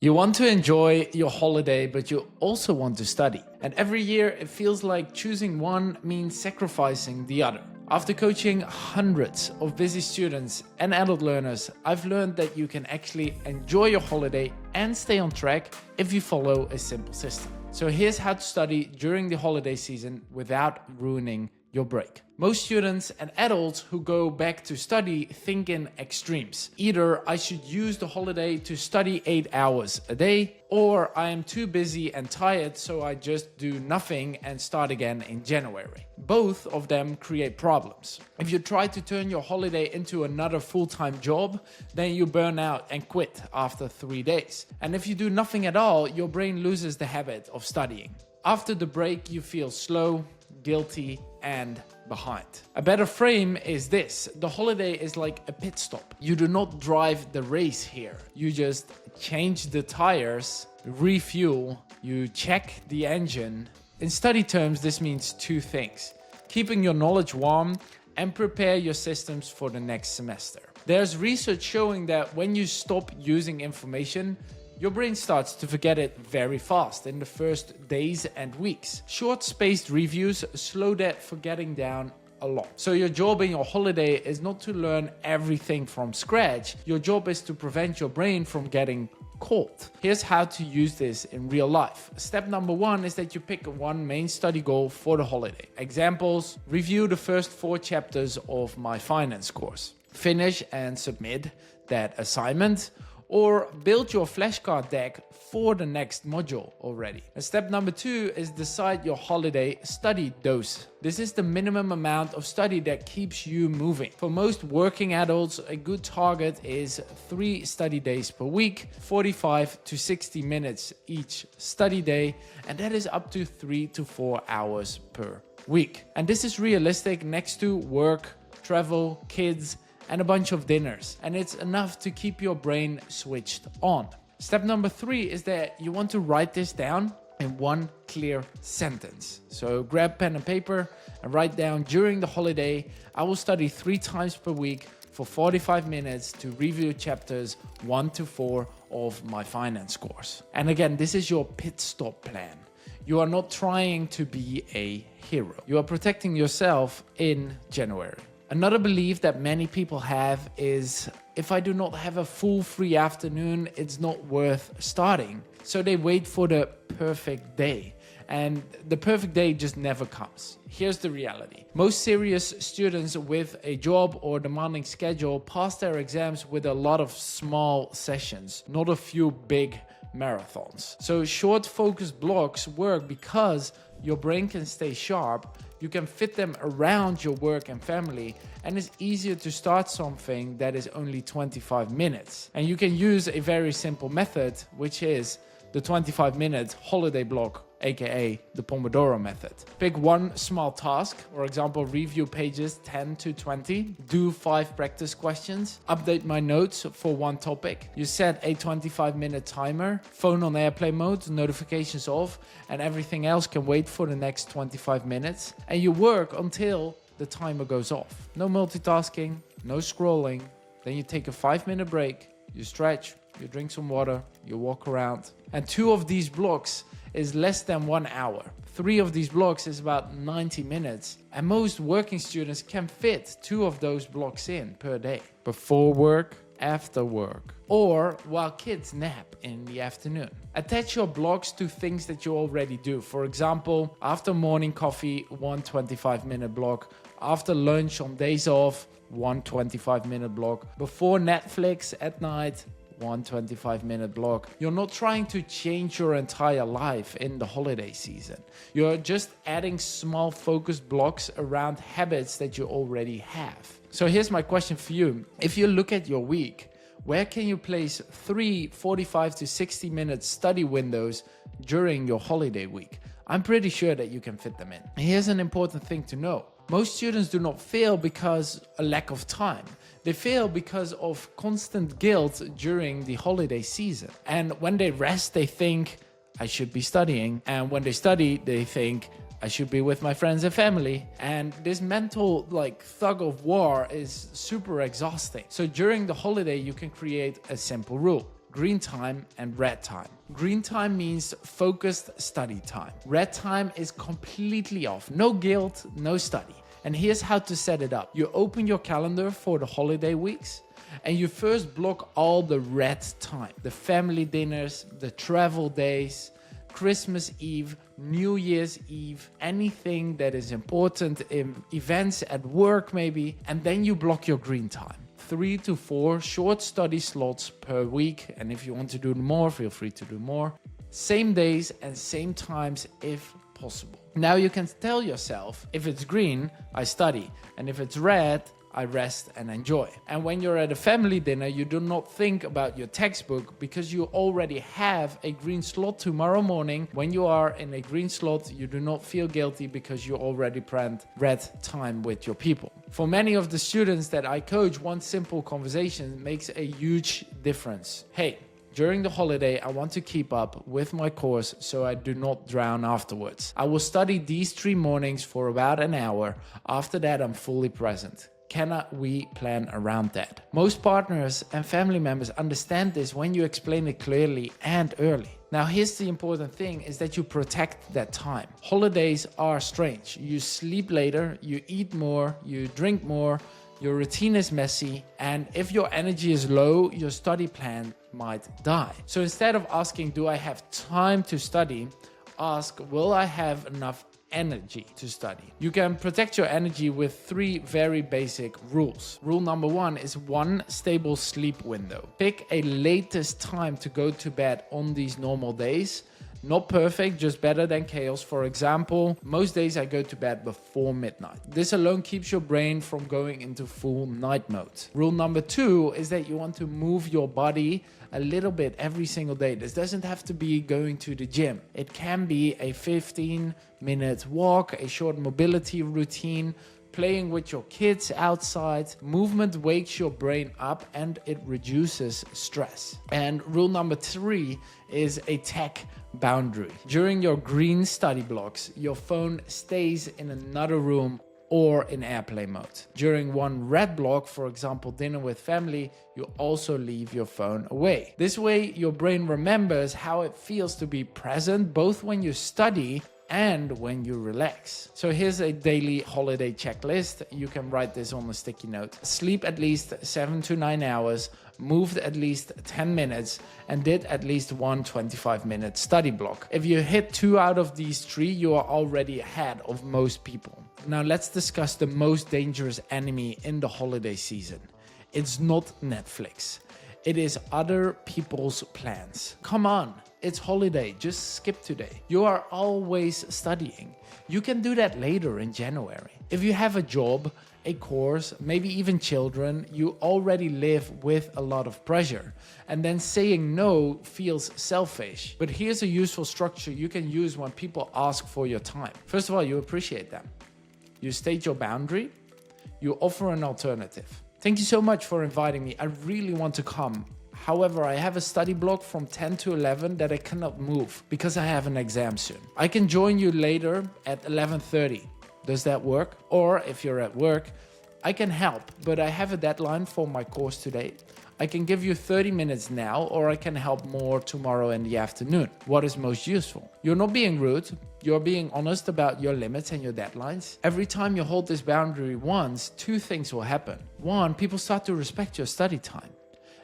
You want to enjoy your holiday, but you also want to study. And every year it feels like choosing one means sacrificing the other. After coaching hundreds of busy students and adult learners, I've learned that you can actually enjoy your holiday and stay on track if you follow a simple system. So here's how to study during the holiday season without ruining your break. Most students and adults who go back to study think in extremes. Either I should use the holiday to study 8 hours a day, or I am too busy and tired so I just do nothing and start again in January. Both of them create problems. If you try to turn your holiday into another full-time job, then you burn out and quit after 3 days. And if you do nothing at all, your brain loses the habit of studying. After the break, you feel slow, guilty, and behind. A better frame is this: the holiday is like a pit stop. You do not drive the race here. You just change the tires, refuel, you check the engine. In study terms, this means two things: keeping your knowledge warm and prepare your systems for the next semester. There's research showing that when you stop using information, your brain starts to forget it very fast in the first days and weeks. Short-spaced reviews slow that forgetting down a lot. So your job in your holiday is not to learn everything from scratch. Your job is to prevent your brain from getting caught. Here's how to use this in real life. Step number 1 is that you pick one main study goal for the holiday. Examples: review the first 4 chapters of my finance course. Finish and submit that assignment. Or build your flashcard deck for the next module already. And step number 2 is decide your holiday study dose. This is the minimum amount of study that keeps you moving. For most working adults, a good target is 3 study days per week, 45 to 60 minutes each study day, and that is up to 3 to 4 hours per week. And this is realistic next to work, travel, kids, and a bunch of dinners, and it's enough to keep your brain switched on. Step number 3 is that you want to write this down in one clear sentence. So grab pen and paper and write down: during the holiday, I will study 3 times per week for 45 minutes to review chapters 1 to 4 of my finance course. And again, this is your pit stop plan. You are not trying to be a hero. You are protecting yourself in January. Another belief that many people have is, if I do not have a full free afternoon, it's not worth starting. So they wait for the perfect day. And the perfect day just never comes. Here's the reality: most serious students with a job or demanding schedule pass their exams with a lot of small sessions, not a few big marathons. So short focused blocks work because your brain can stay sharp. You can fit them around your work and family, and it's easier to start something that is only 25 minutes. And you can use a very simple method, which is the 25-minute holiday block, aka the Pomodoro method. Pick one small task, for example, review pages 10 to 20, do 5 practice questions, update my notes for one topic. You set a 25-minute timer, phone on airplane mode, notifications off, and everything else can wait for the next 25 minutes. And you work until the timer goes off. No multitasking, no scrolling. Then you take a 5-minute break, you stretch, you drink some water, you walk around. And 2 of these blocks is less than 1 hour. 3 of these blocks is about 90 minutes. And most working students can fit 2 of those blocks in per day. Before work, after work, or while kids nap in the afternoon. Attach your blocks to things that you already do. For example, after morning coffee, 1 25-minute block. After lunch on days off, 1 25-minute block. Before Netflix at night, 1 25-minute block. You're not trying to change your entire life in the holiday season. You're just adding small focused blocks around habits that you already have. So here's my question for you. If you look at your week, where can you place 3 45 to 60-minute study windows during your holiday week? I'm pretty sure that you can fit them in. Here's an important thing to know. Most students do not fail because a lack of time. They fail because of constant guilt during the holiday season. And when they rest, they think, I should be studying. And when they study, they think, I should be with my friends and family. And this mental tug of war is super exhausting. So during the holiday, you can create a simple rule. green time and red time. Green time means focused study time. Red time is completely off. No guilt, no study. And here's how to set it up. You open your calendar for the holiday weeks and you first block all the red time. The family dinners, the travel days, Christmas Eve, New Year's Eve, anything that is important, events at work maybe, and then you block your green time. 3 to 4 short study slots per week, and if you want to do more, feel free to do more. Same days and same times if possible. Now you can tell yourself, if it's green, I study, and if it's red, I rest and enjoy. And when you're at a family dinner, you do not think about your textbook because you already have a green slot tomorrow morning. When you are in a green slot, you do not feel guilty because you already planned red time with your people. For many of the students that I coach, one simple conversation makes a huge difference. Hey, during the holiday, I want to keep up with my course so I do not drown afterwards. I will study these 3 mornings for about an hour. After that, I'm fully present. Cannot we plan around that? Most partners and family members understand this when you explain it clearly and early. Now, here's the important thing is that you protect that time. Holidays are strange. You sleep later, you eat more, you drink more, your routine is messy, and if your energy is low, your study plan might die. So instead of asking, do I have time to study? Ask, will I have enough energy to study? You can protect your energy with 3 very basic rules. Rule number 1 is 1 stable sleep window. Pick a latest time to go to bed on these normal days. Not perfect, just better than chaos. For example, most days I go to bed before midnight. This alone keeps your brain from going into full night mode. Rule number 2 is that you want to move your body a little bit every single day. This doesn't have to be going to the gym. It can be a 15-minute walk, a short mobility routine, playing with your kids outside. Movement wakes your brain up and it reduces stress. And rule number 3 is a tech boundary. During your green study blocks, your phone stays in another room or in airplane mode. During one red block, for example, dinner with family, you also leave your phone away. This way, your brain remembers how it feels to be present, both when you study and when you relax. So here's a daily holiday checklist. You can write this on a sticky note. Sleep at least 7 to 9 hours, moved at least 10 minutes, and did at least one 25-minute study block. If you hit 2 out of these 3, you are already ahead of most people. Now let's discuss the most dangerous enemy in the holiday season. It's not Netflix. It is other people's plans. Come on, it's holiday, just skip today. You are always studying. You can do that later in January. If you have a job, a course, maybe even children, you already live with a lot of pressure. And then saying no feels selfish. But here's a useful structure you can use when people ask for your time. First of all, you appreciate them. You state your boundary. You offer an alternative. Thank you so much for inviting me. I really want to come. However, I have a study block from 10 to 11 that I cannot move because I have an exam soon. I can join you later at 11:30. Does that work? Or if you're at work, I can help, but I have a deadline for my course today. I can give you 30 minutes now, or I can help more tomorrow in the afternoon. What is most useful? You're not being rude. You're being honest about your limits and your deadlines. Every time you hold this boundary once, 2 things will happen. 1, people start to respect your study time.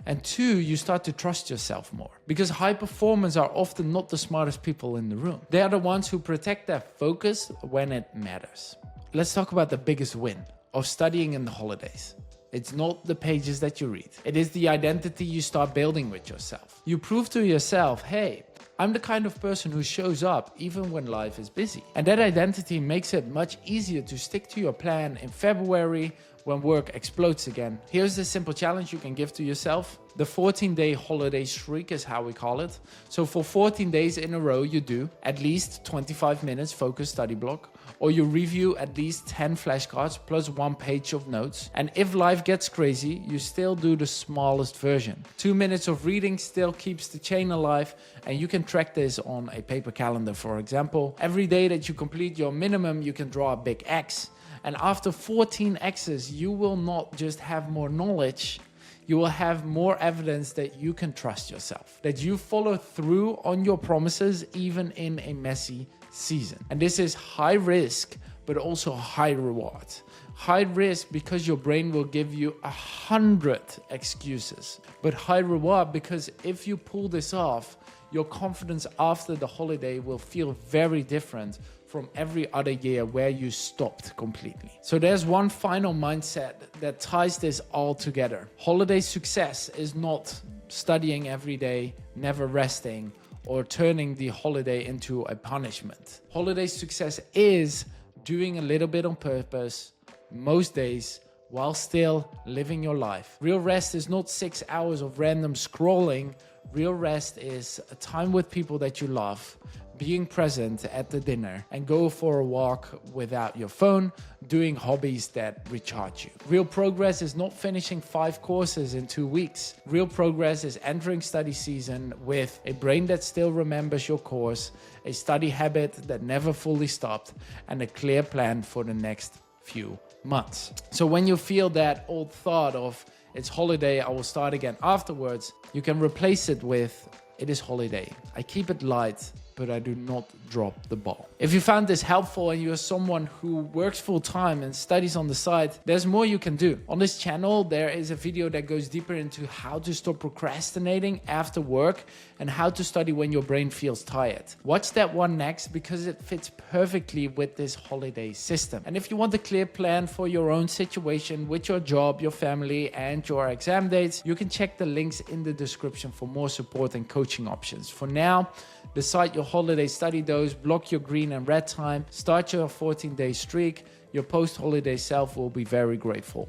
And 2, you start to trust yourself more. Because high performers are often not the smartest people in the room. They are the ones who protect their focus when it matters. Let's talk about the biggest win of studying in the holidays. It's not the pages that you read. It is the identity you start building with yourself. You prove to yourself, hey, I'm the kind of person who shows up even when life is busy. And that identity makes it much easier to stick to your plan in February when work explodes again. Here's the simple challenge you can give to yourself. The 14-day holiday streak is how we call it. So for 14 days in a row, you do at least 25 minutes focused study block, or you review at least 10 flashcards plus 1 page of notes. And if life gets crazy, you still do the smallest version. 2 minutes of reading still keeps the chain alive, and you can track this on a paper calendar, for example. Every day that you complete your minimum, you can draw a big X. And after 14 X's, you will not just have more knowledge, you will have more evidence that you can trust yourself, that you follow through on your promises even in a messy season. And this is high risk, but also high reward. High risk because your brain will give you 100 excuses, but high reward because if you pull this off, your confidence after the holiday will feel very different from every other year where you stopped completely. So there's one final mindset that ties this all together. Holiday success is not studying every day, never resting, or turning the holiday into a punishment. Holiday success is doing a little bit on purpose most days while still living your life. Real rest is not 6 hours of random scrolling. Real rest is a time with people that you love, being present at the dinner, and go for a walk without your phone, doing hobbies that recharge you. Real progress is not finishing 5 courses in 2 weeks. Real progress is entering study season with a brain that still remembers your course, a study habit that never fully stopped, and a clear plan for the next few months. So when you feel that old thought of it's holiday, I will start again afterwards, you can replace it with it is holiday. I keep it light, but I do not drop the ball. If you found this helpful and you're someone who works full time and studies on the side, there's more you can do. On this channel, there is a video that goes deeper into how to stop procrastinating after work and how to study when your brain feels tired. Watch that one next because it fits perfectly with this holiday system. And if you want a clear plan for your own situation with your job, your family, and your exam dates, you can check the links in the description for more support and coaching options. For now, decide your holiday study dose, block your green and red time, start your 14-day streak. Your post-holiday self will be very grateful.